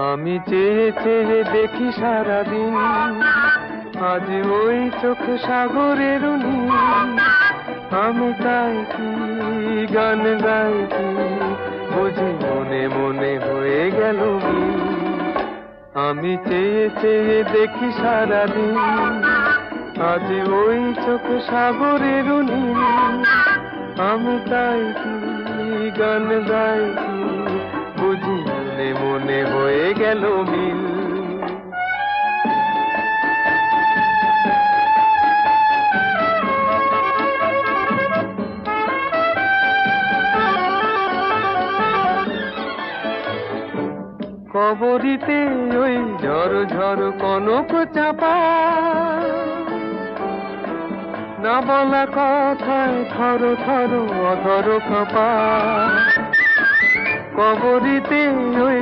আমি চেয়ে চেয়ে দেখি সারাদিন, আজ ওই চোখ সাগরের নীল। আমি তাই কি গান গাই কি, বুঝি মনে মনে হয়ে গেল মিল। আমি চেয়ে চেয়ে দেখি সারাদিন, আজ ওই চোখ সাগরের নীল। আমি তাই কি গান গাই কি, বুঝি মনে মনে হয়ে গেল মিল। কবরীতে ওই ঝড় ঝড় কনক চাপা, না বলা কথায় থর থর অধর কাঁপা। কবরীতে ওই